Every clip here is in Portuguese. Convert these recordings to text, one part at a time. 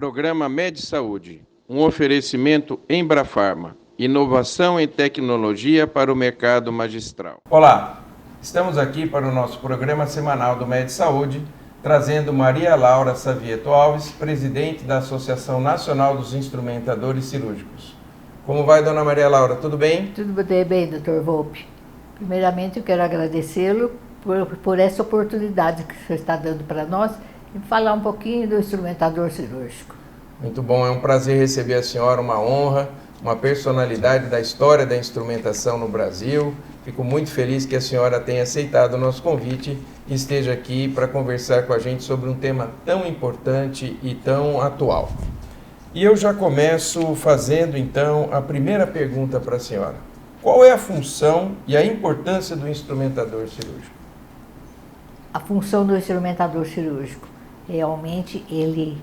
Programa MedSaúde, um oferecimento Embrafarma, inovação em tecnologia para o mercado magistral. Olá, estamos aqui para o nosso programa semanal do MedSaúde, trazendo Maria Laura Savieto Alves, presidente da Associação Nacional dos Instrumentadores Cirúrgicos. Como vai, dona Maria Laura? Tudo bem? Tudo bem, Dr. Volpe. Primeiramente, eu quero agradecê-lo por essa oportunidade que você está dando para nós e falar um pouquinho do instrumentador cirúrgico. Muito bom, é um prazer receber a senhora, uma honra, uma personalidade da história da instrumentação no Brasil. Fico muito feliz que a senhora tenha aceitado o nosso convite e esteja aqui para conversar com a gente sobre um tema tão importante e tão atual. E eu já começo fazendo, então, a primeira pergunta para a senhora. Qual é a função e a importância do instrumentador cirúrgico? A função do instrumentador cirúrgico, realmente ele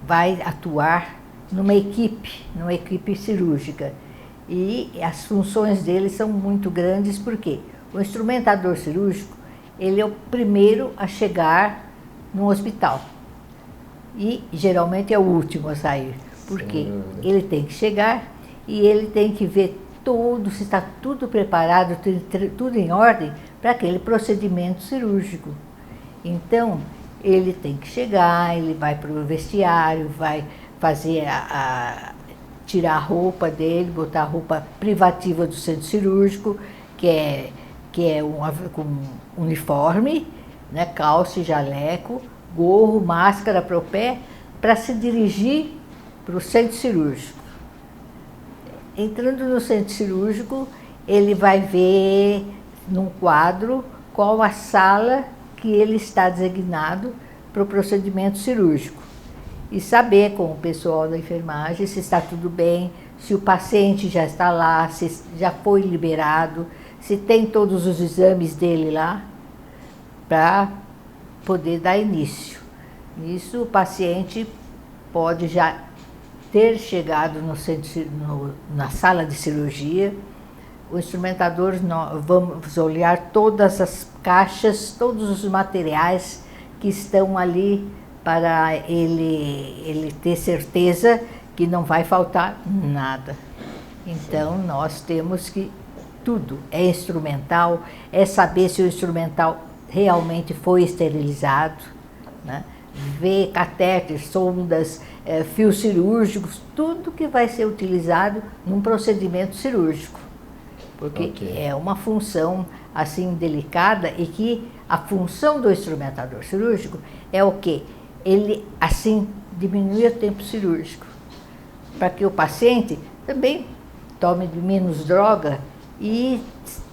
vai atuar numa equipe cirúrgica. E as funções dele são muito grandes, porque o instrumentador cirúrgico, ele é o primeiro a chegar no hospital. E geralmente é o último a sair, porque ele tem que chegar e ele tem que ver se está tudo preparado, tudo em ordem para aquele procedimento cirúrgico. Então, ele tem que chegar, ele vai para o vestiário, vai fazer tirar a roupa dele, botar a roupa privativa do centro cirúrgico, que é com uniforme, né, calça e jaleco, gorro, máscara para o pé, para se dirigir para o centro cirúrgico. Entrando no centro cirúrgico, ele vai ver num quadro qual a sala que ele está designado para o procedimento cirúrgico. E saber com o pessoal da enfermagem se está tudo bem, se o paciente já está lá, se já foi liberado, se tem todos os exames dele lá, para poder dar início. Nisso, o paciente pode já ter chegado na sala de cirurgia. O instrumentador, vamos olhar todas as caixas, todos os materiais que estão ali para ele ter certeza que não vai faltar nada. Então, nós temos que tudo é instrumental, é saber se o instrumental realmente foi esterilizado, né? Ver catéteres, sondas, fios cirúrgicos, tudo que vai ser utilizado num procedimento cirúrgico. Porque é uma função assim delicada e que a função do instrumentador cirúrgico é o quê? Ele assim diminui o tempo cirúrgico, para que o paciente também tome menos droga e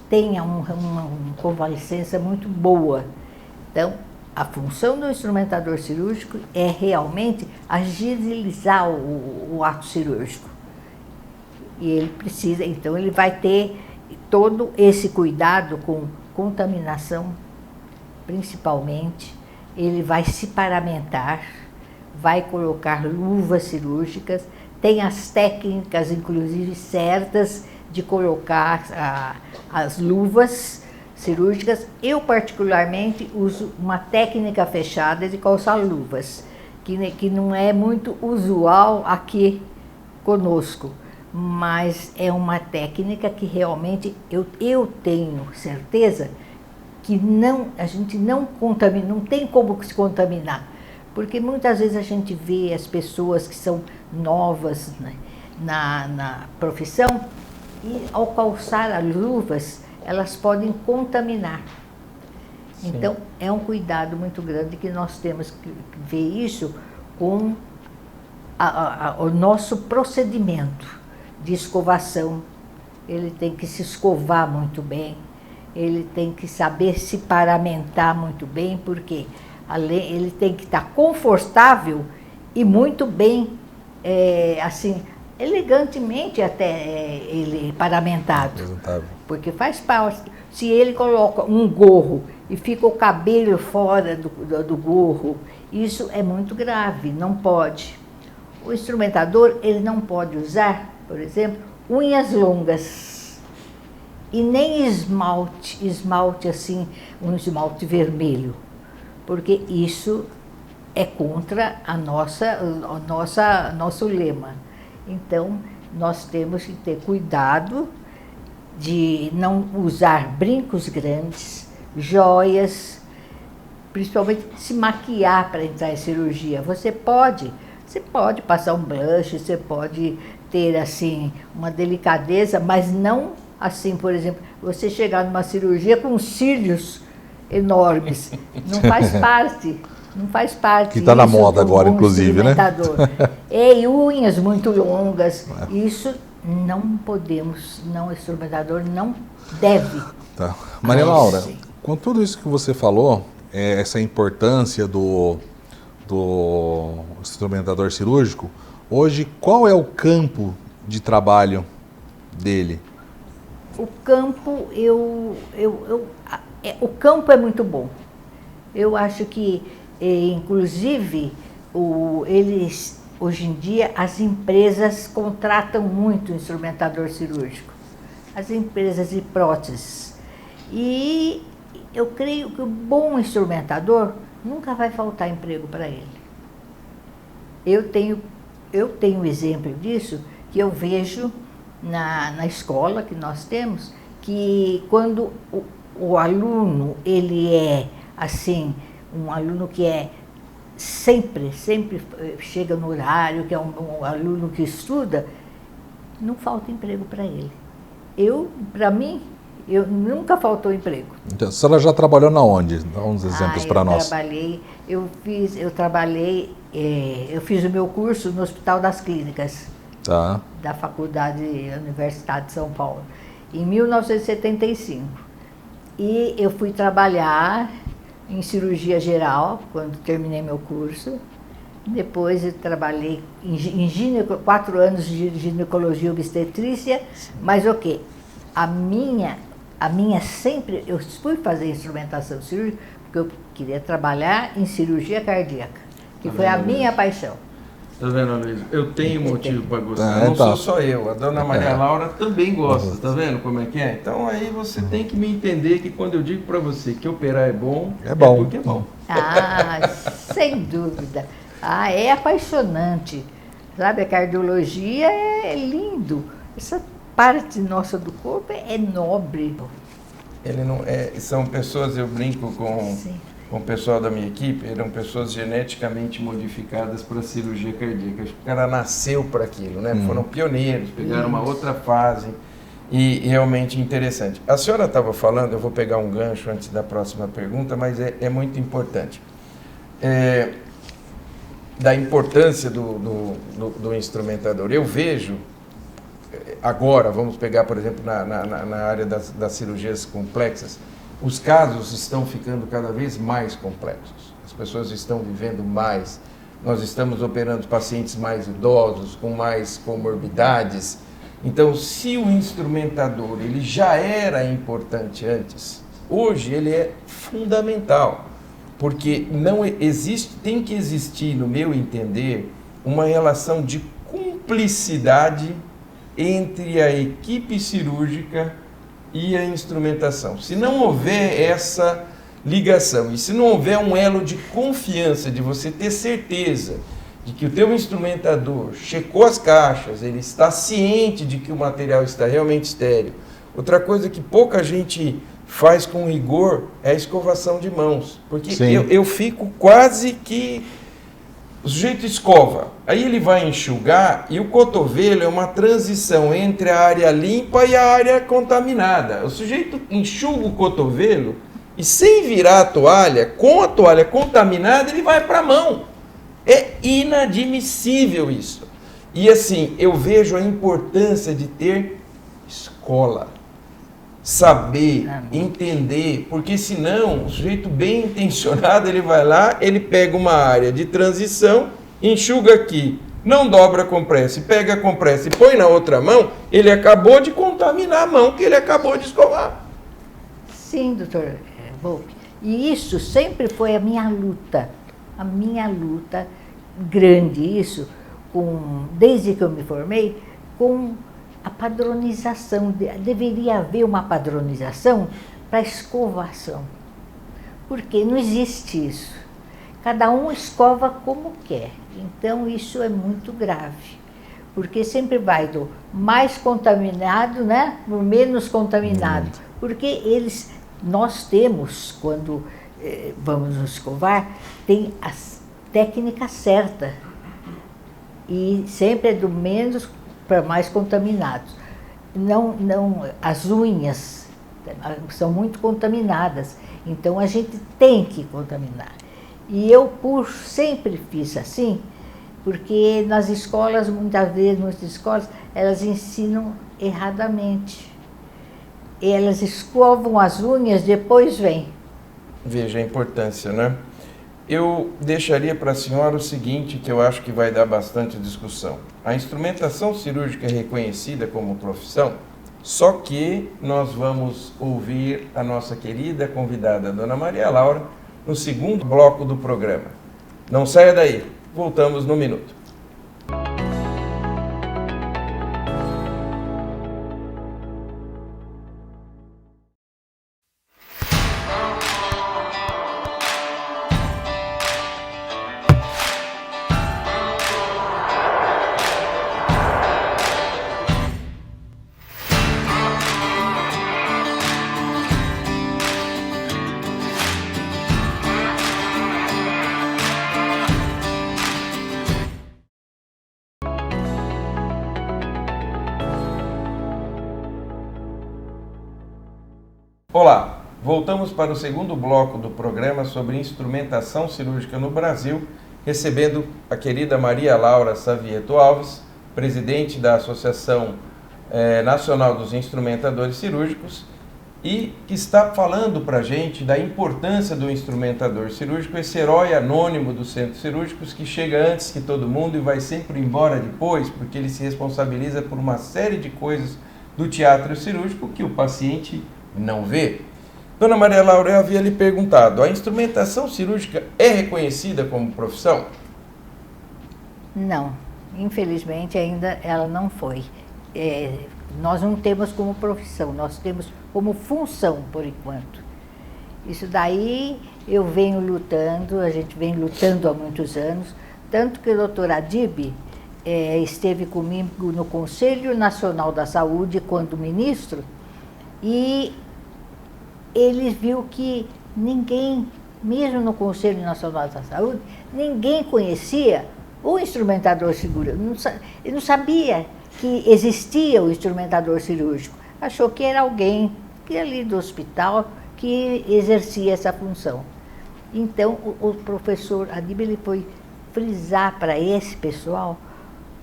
tenha uma convalescença muito boa. Então, a função do instrumentador cirúrgico é realmente agilizar o ato cirúrgico. E ele precisa, então ele vai ter todo esse cuidado com contaminação, principalmente. Ele vai se paramentar, vai colocar luvas cirúrgicas, tem as técnicas, inclusive, certas de colocar as luvas cirúrgicas. Eu, particularmente, uso uma técnica fechada de calçar luvas, que não é muito usual aqui conosco, mas é uma técnica que realmente eu tenho certeza que a gente não contamina, não tem como se contaminar, porque muitas vezes a gente vê as pessoas que são novas, né, na profissão, e ao calçar as luvas, elas podem contaminar. Sim. Então, é um cuidado muito grande que nós temos que ver isso com o nosso procedimento de escovação. Ele tem que se escovar muito bem, ele tem que saber se paramentar muito bem, porque ele tem que estar confortável e muito bem, assim, elegantemente até ele paramentado. Porque faz parte. Se ele coloca um gorro e fica o cabelo fora do gorro, isso é muito grave, não pode. O instrumentador, ele não pode usar, por exemplo, unhas longas e nem esmalte assim, um esmalte vermelho, porque isso é contra nosso lema. Então, nós temos que ter cuidado de não usar brincos grandes, joias, principalmente se maquiar para entrar em cirurgia. Você pode passar um blush, você pode ter assim uma delicadeza, mas não assim, por exemplo, você chegar numa cirurgia com cílios enormes. Não faz parte. Não faz parte. Que está na moda agora, inclusive, né? E unhas muito longas. Isso não podemos, o instrumentador não deve. Tá. Maria Laura, com tudo isso que você falou, essa importância do instrumentador cirúrgico, hoje qual é o campo de trabalho dele? O campo, o campo é muito bom. Eu acho que, inclusive, hoje em dia, as empresas contratam muito instrumentador cirúrgico, as empresas de próteses. E eu creio que o bom instrumentador nunca vai faltar emprego para ele. Eu tenho exemplo disso, que eu vejo na escola que nós temos, que quando o aluno, ele é assim, um aluno que é sempre chega no horário, que é um aluno que estuda, não falta emprego para ele. Para mim, nunca faltou emprego. Então, a senhora já trabalhou na onde? Dá uns exemplos para nós. Eu fiz o meu curso no Hospital das Clínicas, tá, da Faculdade Universidade de São Paulo, em 1975. E eu fui trabalhar em cirurgia geral, quando terminei meu curso. Depois eu trabalhei em 4 anos de ginecologia e obstetrícia, mas o quê? A minha sempre, eu fui fazer instrumentação cirúrgica, porque eu queria trabalhar em cirurgia cardíaca, que foi a minha paixão. Tá vendo, Luiz? Eu tenho motivo para gostar. Não sou só eu. A dona Maria Laura também gosta. Tá vendo como é que é? Então aí você tem que me entender que quando eu digo para você que operar é bom, é porque é bom. Ah, sem dúvida. Ah, é apaixonante. Sabe, a cardiologia é lindo. Essa parte nossa do corpo é nobre. Ele não é, são pessoas, eu brinco com o pessoal da minha equipe, eram pessoas geneticamente modificadas para a cirurgia cardíaca. O cara nasceu para aquilo, né? Foram pioneiros, pegaram uma outra fase e realmente interessante. A senhora estava falando, eu vou pegar um gancho antes da próxima pergunta, mas é muito importante. Da importância do instrumentador. Eu vejo, agora, vamos pegar, por exemplo, na área das cirurgias complexas, os casos estão ficando cada vez mais complexos. As pessoas estão vivendo mais. Nós estamos operando pacientes mais idosos, com mais comorbidades. Então, se o instrumentador ele já era importante antes, hoje ele é fundamental. Porque tem que existir, no meu entender, uma relação de cumplicidade entre a equipe cirúrgica e a instrumentação. Se não houver essa ligação e se não houver um elo de confiança, de você ter certeza de que o teu instrumentador checou as caixas, ele está ciente de que o material está realmente estéril. Outra coisa que pouca gente faz com rigor é a escovação de mãos, porque eu fico quase que... O sujeito escova, aí ele vai enxugar e o cotovelo é uma transição entre a área limpa e a área contaminada. O sujeito enxuga o cotovelo e sem virar a toalha, com a toalha contaminada, ele vai para a mão. É inadmissível isso. E assim, eu vejo a importância de ter escola. Saber, entender, porque senão o sujeito bem intencionado, ele vai lá, ele pega uma área de transição, enxuga aqui, não dobra a compressa, pega a compressa e põe na outra mão, ele acabou de contaminar a mão que ele acabou de escovar. Sim, doutor Volpi. E isso sempre foi a minha luta grande, isso, desde que eu me formei, com a padronização. Deveria haver uma padronização para escovação, porque não existe isso. cada um escova como quer. Então isso é muito grave, porque sempre vai do mais contaminado, né, no menos contaminado, porque nós temos, quando vamos nos escovar, tem as técnicas certas, e sempre é do menos para mais contaminados. Não, as unhas são muito contaminadas, então a gente tem que contaminar. E eu sempre fiz assim, porque nas escolas, muitas escolas, elas ensinam erradamente. Elas escovam as unhas, depois vem. Veja a importância, né? Eu deixaria para a senhora o seguinte, que eu acho que vai dar bastante discussão. A instrumentação cirúrgica é reconhecida como profissão, só que nós vamos ouvir a nossa querida convidada, Dona Maria Laura, no segundo bloco do programa. Não saia daí, voltamos no minuto. Olá, voltamos para o segundo bloco do programa sobre instrumentação cirúrgica no Brasil, recebendo a querida Maria Laura Savieto Alves, presidente da Associação Nacional dos Instrumentadores Cirúrgicos, e que está falando para a gente da importância do instrumentador cirúrgico, esse herói anônimo dos centros cirúrgicos que chega antes que todo mundo e vai sempre embora depois, porque ele se responsabiliza por uma série de coisas do teatro cirúrgico que o paciente não vê. Dona Maria Laura, eu havia lhe perguntado, a instrumentação cirúrgica é reconhecida como profissão? Não, infelizmente ainda ela não foi. Nós não temos como profissão, nós temos como função por enquanto. Isso daí eu venho lutando, a gente vem lutando há muitos anos, tanto que o doutor Adib esteve comigo no Conselho Nacional da Saúde quando ministro, e ele viu que ninguém, mesmo no Conselho Nacional da Saúde, ninguém conhecia o instrumentador cirúrgico. Ele não sabia que existia o instrumentador cirúrgico. Achou que era alguém que ali do hospital que exercia essa função. Então, o professor Adib ele foi frisar para esse pessoal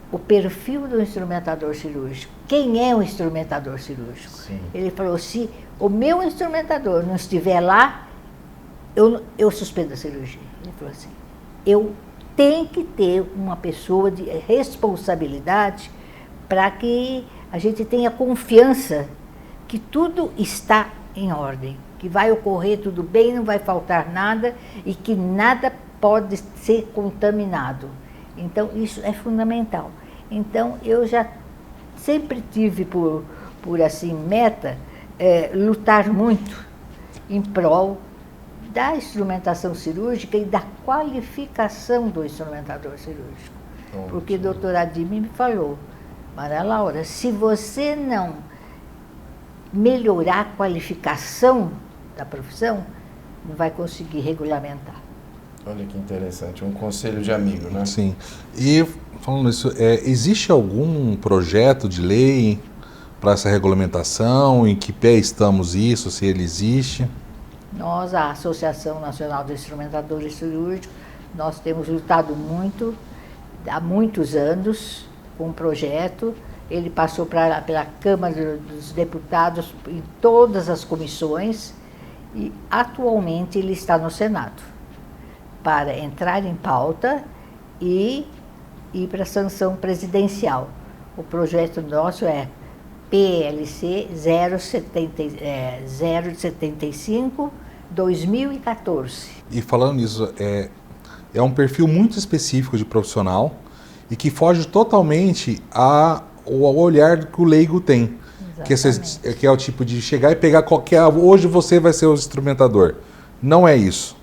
o perfil do instrumentador cirúrgico. Quem é o instrumentador cirúrgico? Sim. Ele falou, se o meu instrumentador não estiver lá, eu suspendo a cirurgia. Ele falou assim, eu tenho que ter uma pessoa de responsabilidade para que a gente tenha confiança que tudo está em ordem, que vai ocorrer tudo bem, não vai faltar nada e que nada pode ser contaminado. Então, isso é fundamental. Então, eu já sempre tive por assim, meta, lutar muito em prol da instrumentação cirúrgica e da qualificação do instrumentador cirúrgico. Porque o doutor Adib me falou, Maria Laura, se você não melhorar a qualificação da profissão, não vai conseguir regulamentar. Olha que interessante, um conselho de amigo, né? Sim. E, falando isso, existe algum projeto de lei para essa regulamentação? Em que pé estamos isso, se ele existe? Nós, a Associação Nacional dos Instrumentadores Cirúrgicos, nós temos lutado muito, há muitos anos, com um projeto. Ele passou pela Câmara dos Deputados em todas as comissões e, atualmente, ele está no Senado, para entrar em pauta e ir para a sanção presidencial. O projeto nosso é PLC 075/2014. E falando nisso, é um perfil muito específico de profissional e que foge totalmente ao olhar que o leigo tem. Que é o tipo de chegar e pegar qualquer... Hoje você vai ser o instrumentador. Não é isso.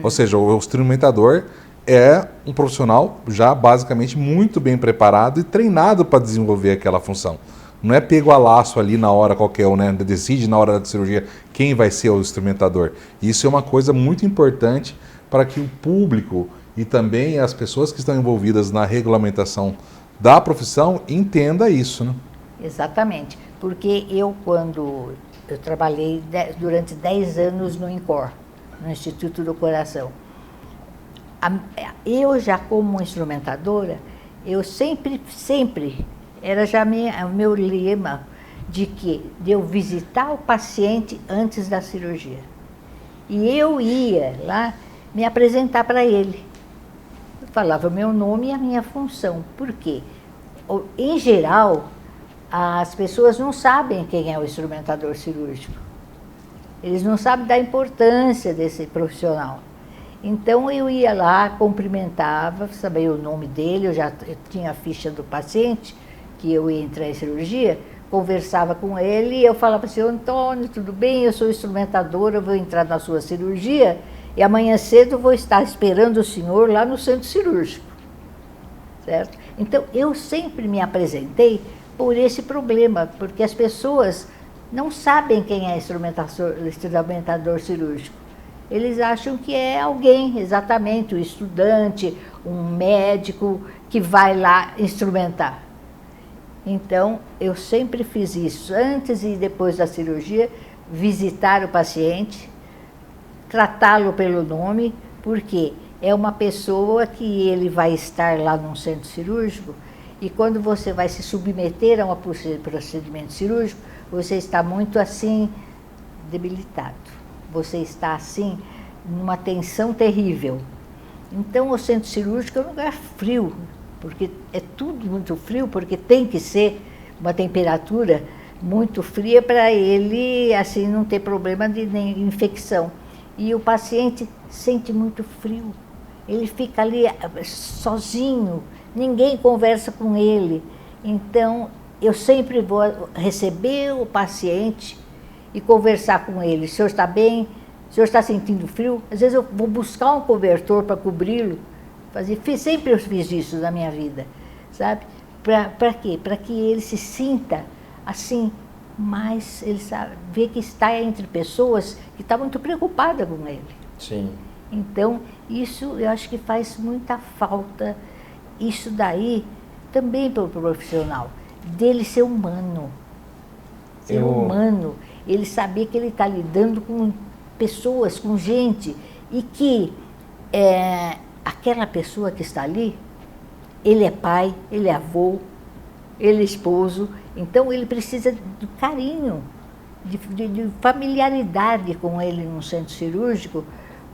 Ou seja, o instrumentador é um profissional já basicamente muito bem preparado e treinado para desenvolver aquela função. Não é pego a laço ali na hora qualquer um, né? Decide na hora da cirurgia quem vai ser o instrumentador. Isso é uma coisa muito importante para que o público e também as pessoas que estão envolvidas na regulamentação da profissão entenda isso, né? Exatamente, porque quando eu trabalhei durante 10 anos no INCOR, no Instituto do Coração, eu já como instrumentadora, eu sempre, era já o meu lema de eu visitar o paciente antes da cirurgia. E eu ia lá me apresentar para ele. Eu falava o meu nome e a minha função. Por quê? Em geral, as pessoas não sabem quem é o instrumentador cirúrgico. Eles não sabem da importância desse profissional. Então eu ia lá, cumprimentava, sabia o nome dele, eu tinha a ficha do paciente, que eu ia entrar em cirurgia, conversava com ele e eu falava assim: Antônio, tudo bem? Eu sou instrumentadora, eu vou entrar na sua cirurgia e amanhã cedo vou estar esperando o senhor lá no centro cirúrgico. Certo? Então eu sempre me apresentei por esse problema, porque as pessoas não sabem quem é instrumentador cirúrgico. Eles acham que é alguém, exatamente, um estudante, um médico que vai lá instrumentar. Então, eu sempre fiz isso, antes e depois da cirurgia, visitar o paciente, tratá-lo pelo nome, porque é uma pessoa que ele vai estar lá num centro cirúrgico e quando você vai se submeter a um procedimento cirúrgico, você está muito assim, debilitado. Você está assim, numa tensão terrível. Então, o centro cirúrgico é um lugar frio, porque é tudo muito frio, porque tem que ser uma temperatura muito fria para ele, assim, não ter problema de infecção. E o paciente sente muito frio, ele fica ali sozinho, ninguém conversa com ele. Então, eu sempre vou receber o paciente e conversar com ele. O senhor está bem? O senhor está sentindo frio? Às vezes eu vou buscar um cobertor para cobri-lo. Sempre eu fiz isso na minha vida, sabe? Para quê? Para que ele se sinta assim, mas ele sabe, vê que está entre pessoas que estão muito preocupadas com ele. Sim. Então, isso eu acho que faz muita falta, isso daí também para o profissional, dele ser humano. Ser humano, ele saber que ele está lidando com pessoas, com gente, e que aquela pessoa que está ali, ele é pai, ele é avô, ele é esposo, então ele precisa de carinho, de familiaridade com ele no centro cirúrgico,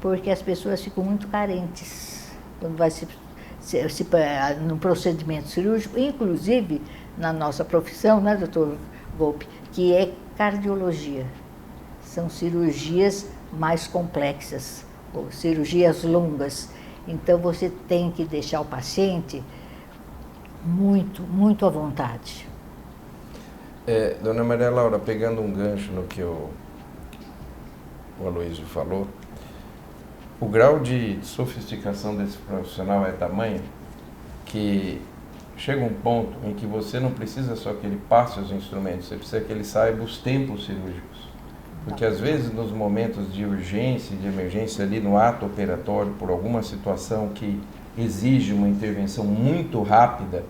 porque as pessoas ficam muito carentes quando vai num procedimento cirúrgico, inclusive na nossa profissão, né, doutor Volpe, que é cardiologia. São cirurgias mais complexas, ou cirurgias longas. Então, você tem que deixar o paciente muito, muito à vontade. Dona Maria Laura, pegando um gancho no que o Aloysio falou, o grau de sofisticação desse profissional é tamanho que chega um ponto em que você não precisa só que ele passe os instrumentos, você precisa que ele saiba os tempos cirúrgicos. Porque às vezes nos momentos de urgência, de emergência ali no ato operatório, por alguma situação que exige uma intervenção muito rápida,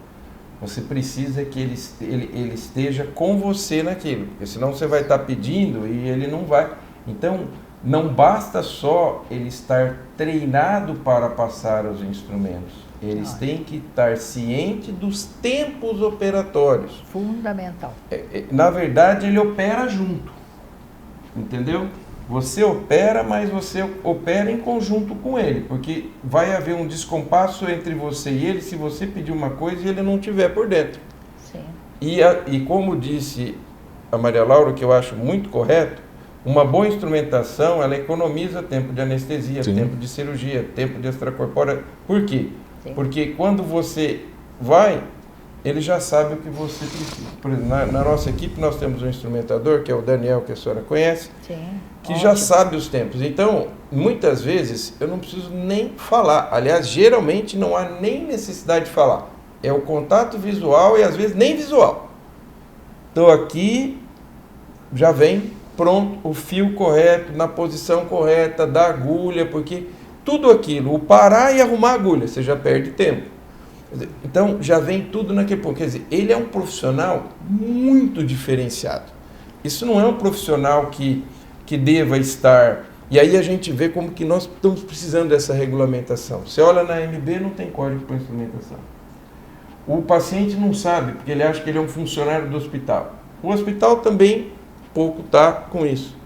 você precisa que ele esteja com você naquilo, porque senão você vai estar pedindo e ele não vai. Então, não basta só ele estar treinado para passar os instrumentos, eles têm que estar cientes dos tempos operatórios. Fundamental. Na verdade, ele opera junto, entendeu? Você opera, mas você opera em conjunto com ele, porque vai haver um descompasso entre você e ele se você pedir uma coisa e ele não estiver por dentro. Sim. E como disse a Maria Laura, que eu acho muito correto, uma boa instrumentação, ela economiza tempo de anestesia, Sim. tempo de cirurgia, tempo de extracorpórea. Por quê? Sim. Porque quando você vai, ele já sabe o que você precisa. Por exemplo, na nossa equipe nós temos um instrumentador, que é o Daniel, que a senhora conhece, Sim, que ótimo. já sabe os tempos. Então, muitas vezes, eu não preciso nem falar. Aliás, geralmente não há nem necessidade de falar. É o contato visual e às vezes nem visual. Estou aqui, já vem pronto o fio correto, na posição correta, da agulha, porque tudo aquilo, o parar e arrumar a agulha, você já perde tempo. Então, já vem tudo naquele ponto. Quer dizer, ele é um profissional muito diferenciado. Isso não é um profissional que deva estar... E aí a gente vê como que nós estamos precisando dessa regulamentação. Você olha na MB, não tem código para instrumentação. O paciente não sabe, porque ele acha que ele é um funcionário do hospital. O hospital também pouco está com isso.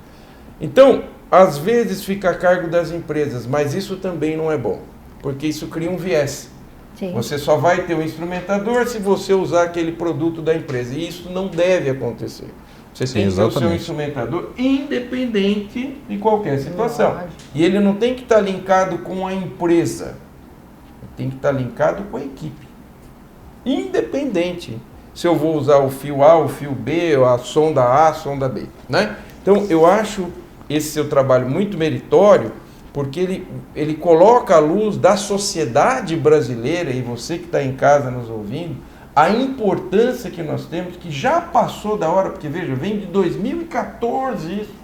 Então, às vezes fica a cargo das empresas, mas isso também não é bom, porque isso cria um viés. Sim. Você só vai ter um instrumentador se você usar aquele produto da empresa. E isso não deve acontecer. Você tem que ter o seu instrumentador independente de qualquer situação. E ele não tem que estar linkado com a empresa. Ele tem que estar linkado com a equipe. Independente se eu vou usar o fio A, o fio B, a sonda A, a sonda B. Né? Então, eu acho esse seu trabalho muito meritório, porque ele coloca à luz da sociedade brasileira, e você que está em casa nos ouvindo, a importância que nós temos, que já passou da hora, porque veja, vem de 2014 isso,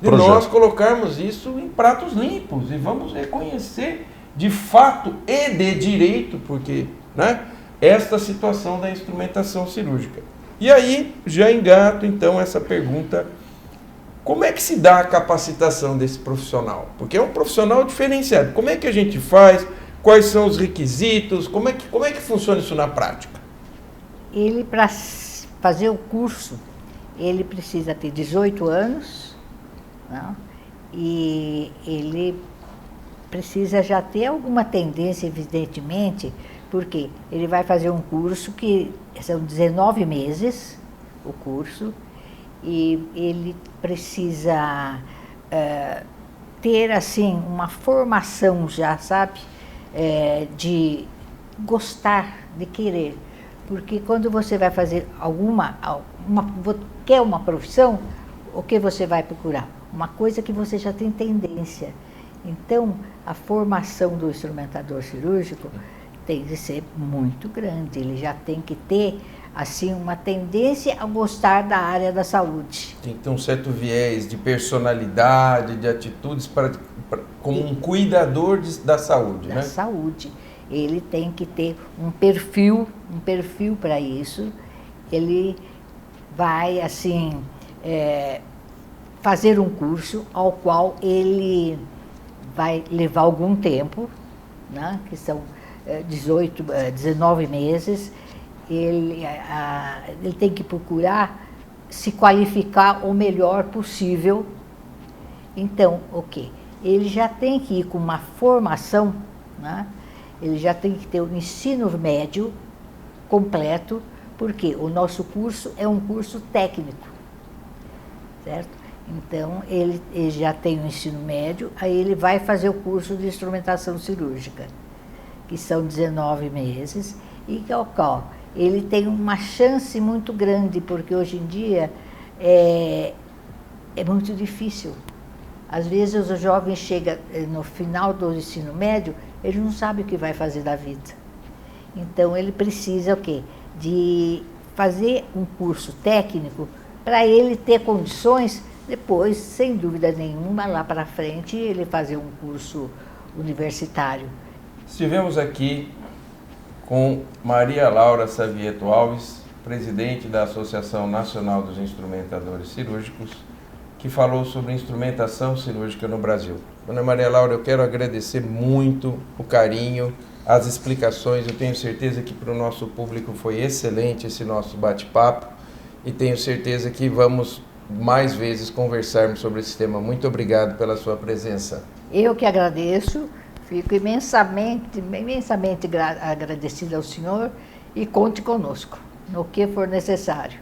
de nós colocarmos isso em pratos limpos, e vamos reconhecer de fato e de direito, porque, né, esta situação da instrumentação cirúrgica. E aí, já engato então essa pergunta: como é que se dá a capacitação desse profissional? Porque é um profissional diferenciado. Como é que a gente faz? Quais são os requisitos? Como é que funciona isso na prática? Ele, para fazer o curso, ele precisa ter 18 anos, não? E ele precisa já ter alguma tendência, evidentemente, porque ele vai fazer um curso que são 19 meses, o curso, e ele precisa ter, assim, uma formação já, sabe, de gostar, de querer. Porque quando você vai fazer quer uma profissão, o que você vai procurar? Uma coisa que você já tem tendência. Então, a formação do instrumentador cirúrgico tem que ser muito grande. Ele já tem que ter, assim, uma tendência a gostar da área da saúde. Tem que ter um certo viés de personalidade, de atitudes como um cuidador da saúde, né? Da saúde. Ele tem que ter um perfil para isso. Ele vai, assim, fazer um curso ao qual ele vai levar algum tempo, né? Que são 19 meses. Ele tem que procurar se qualificar o melhor possível. Então, o quê? Ele já tem que ir com uma formação, né? Ele já tem que ter o ensino médio completo, porque o nosso curso é um curso técnico, certo? Então, ele já tem o ensino médio, aí ele vai fazer o curso de instrumentação cirúrgica, que são 19 meses, e ao qual ele tem uma chance muito grande, porque hoje em dia é muito difícil. Às vezes o jovem chega no final do ensino médio, ele não sabe o que vai fazer da vida. Então ele precisa o quê? De fazer um curso técnico para ele ter condições, depois, sem dúvida nenhuma, lá para frente, ele fazer um curso universitário. Estivemos aqui com Maria Laura Savieto Alves, presidente da Associação Nacional dos Instrumentadores Cirúrgicos, que falou sobre instrumentação cirúrgica no Brasil. Dona Maria Laura, eu quero agradecer muito o carinho, as explicações. Eu tenho certeza que para o nosso público foi excelente esse nosso bate-papo e tenho certeza que vamos mais vezes conversarmos sobre esse tema. Muito obrigado pela sua presença. Eu que agradeço, fico imensamente agradecida ao senhor e conte conosco no que for necessário.